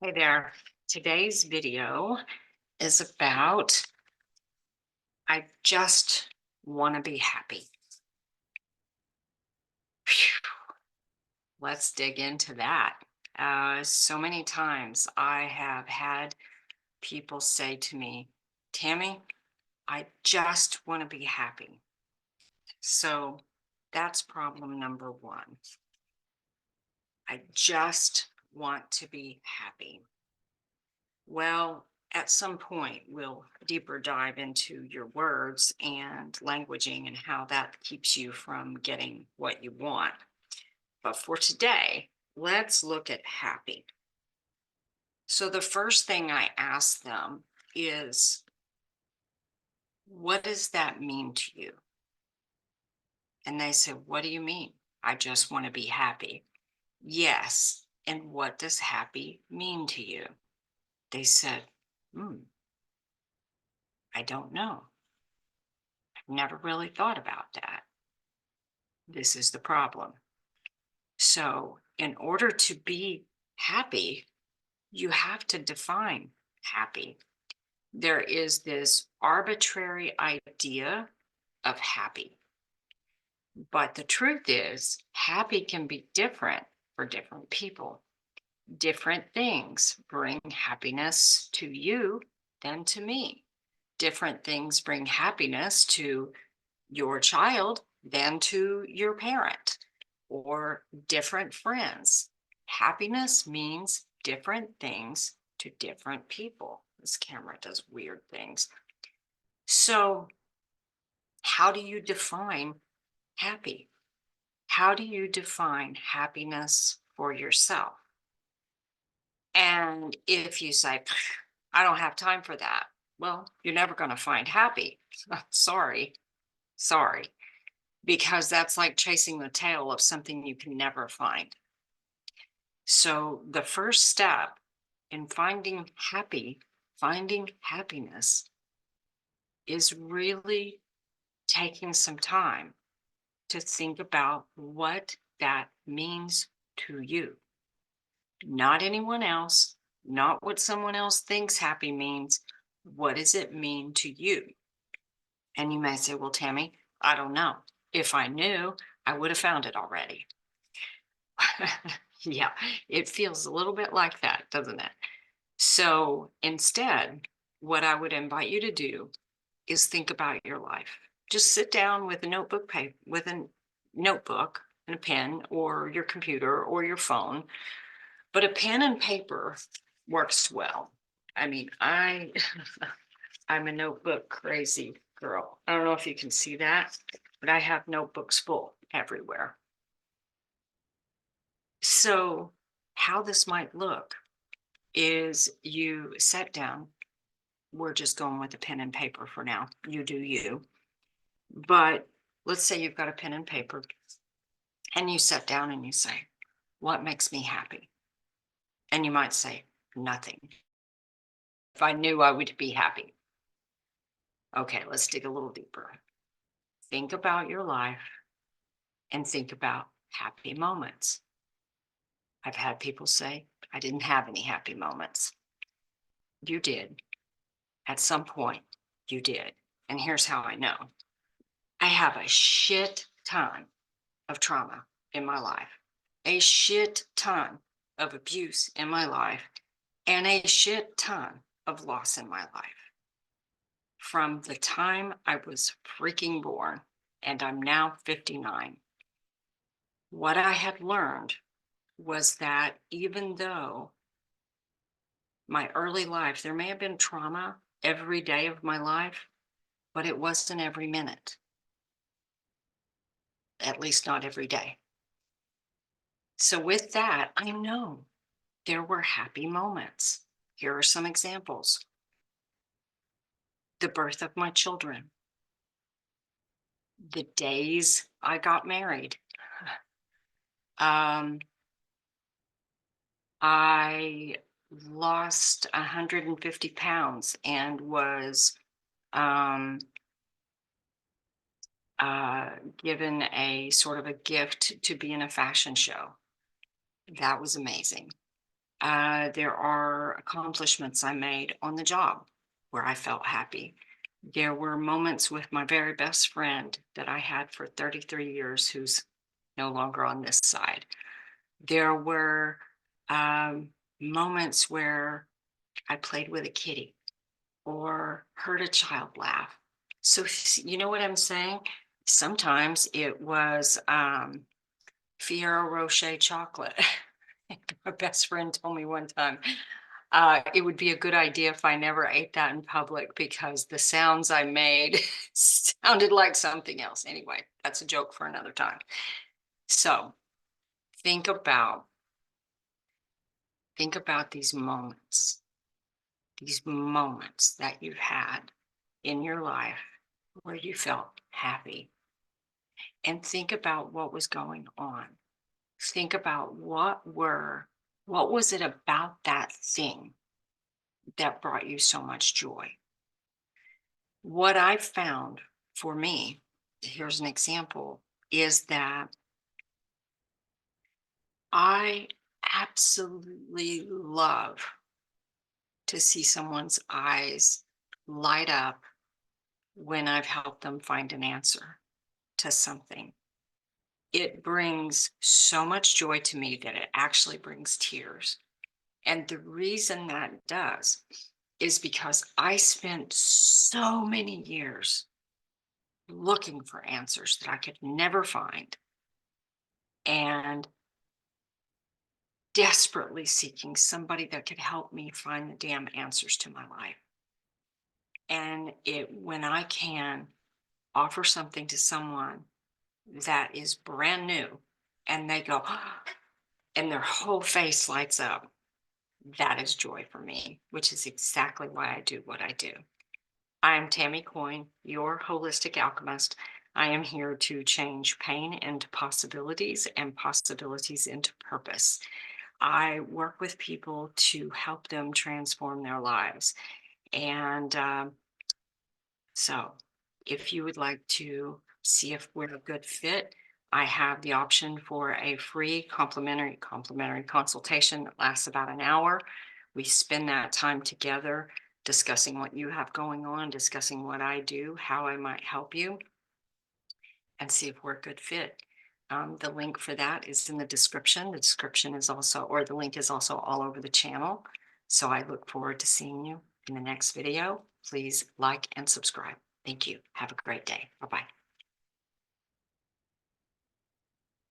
Hey there. Today's video is about I just want to be happy. Phew. Let's dig into that. So many times I have had people say to me, Tammy, I just want to be happy. So that's problem number one. I just want to be happy. Well, at some point, we'll deeper dive into your words and languaging and how that keeps you from getting what you want. But for today, let's look at happy. So the first thing I ask them is, what does that mean to you? And they say, what do you mean? I just want to be happy. Yes. And what does happy mean to you? They said, I don't know. Never really thought about that. This is the problem. So, in order to be happy, you have to define happy. There is this arbitrary idea of happy. But the truth is, happy can be different for different people. Different things bring happiness to you than to me. Different things bring happiness to your child than to your parent or different friends. Happiness means different things to different people. This camera does weird things. So, how do you define happy? How do you define happiness for yourself? And if you say, I don't have time for that, well, you're never going to find happy. Sorry, sorry. Because that's like chasing the tail of something you can never find. So the first step in finding happiness is really taking some time to think about what that means to you. Not anyone else, not what someone else thinks happy means. What does it mean to you? And you may say, well, Tammy, I don't know. If I knew, I would have found it already. Yeah, it feels a little bit like that, doesn't it? So instead, what I would invite you to do is think about your life. Just sit down with a notebook, and a pen, or your computer or your phone. But a pen and paper works well. I mean, I'm a notebook crazy girl. I don't know if you can see that, but I have notebooks full everywhere. So, how this might look is you sit down. We're just going with a pen and paper for now. You do you. But let's say you've got a pen and paper and you sit down and you say, what makes me happy? And you might say, nothing. If I knew, I would be happy. Okay, let's dig a little deeper. Think about your life and think about happy moments. I've had people say, I didn't have any happy moments. You did. At some point, you did. And here's how I know. I have a shit ton of trauma in my life, a shit ton of abuse in my life, and a shit ton of loss in my life. From the time I was freaking born, and I'm now 59, what I had learned was that even though my early life, there may have been trauma every day of my life, but it wasn't every minute, at least not every day. So with that, I know there were happy moments. Here are some examples. The birth of my children, the days I got married. I lost 150 pounds and was given a sort of a gift to be in a fashion show. That was amazing. There are accomplishments I made on the job where I felt happy. There were moments with my very best friend that I had for 33 years who's no longer on this side. There were um, moments where I played with a kitty or heard a child laugh. So, you know what I'm saying? Sometimes it was Fiero Rocher chocolate. My best friend told me one time it would be a good idea if I never ate that in public because the sounds I made sounded like something else. Anyway, that's a joke for another time. So think about think about these moments that you've had in your life where you felt happy, and think about what was going on. Think about what was it about that thing that brought you so much joy. What I found for me, here's an example, is that I absolutely love to see someone's eyes light up when I've helped them find an answer to something. It brings so much joy to me that it actually brings tears. And the reason that does is because I spent so many years looking for answers that I could never find and desperately seeking somebody that could help me find the damn answers to my life. And when I can offer something to someone that is brand new and they go, and their whole face lights up, that is joy for me, which is exactly why I do what I do. I am Tammy Coyne, your holistic alchemist. I am here to change pain into possibilities and possibilities into purpose. I work with people to help them transform their lives. And so, if you would like to see if we're a good fit, I have the option for a free complimentary consultation that lasts about an hour. We spend that time together discussing what you have going on, discussing what I do, how I might help you, and see if we're a good fit. The link for that is in the description. The description is also, or the link is also all over the channel. So I look forward to seeing you in the next video. Please like and subscribe. Thank you. Have a great day. Bye-bye.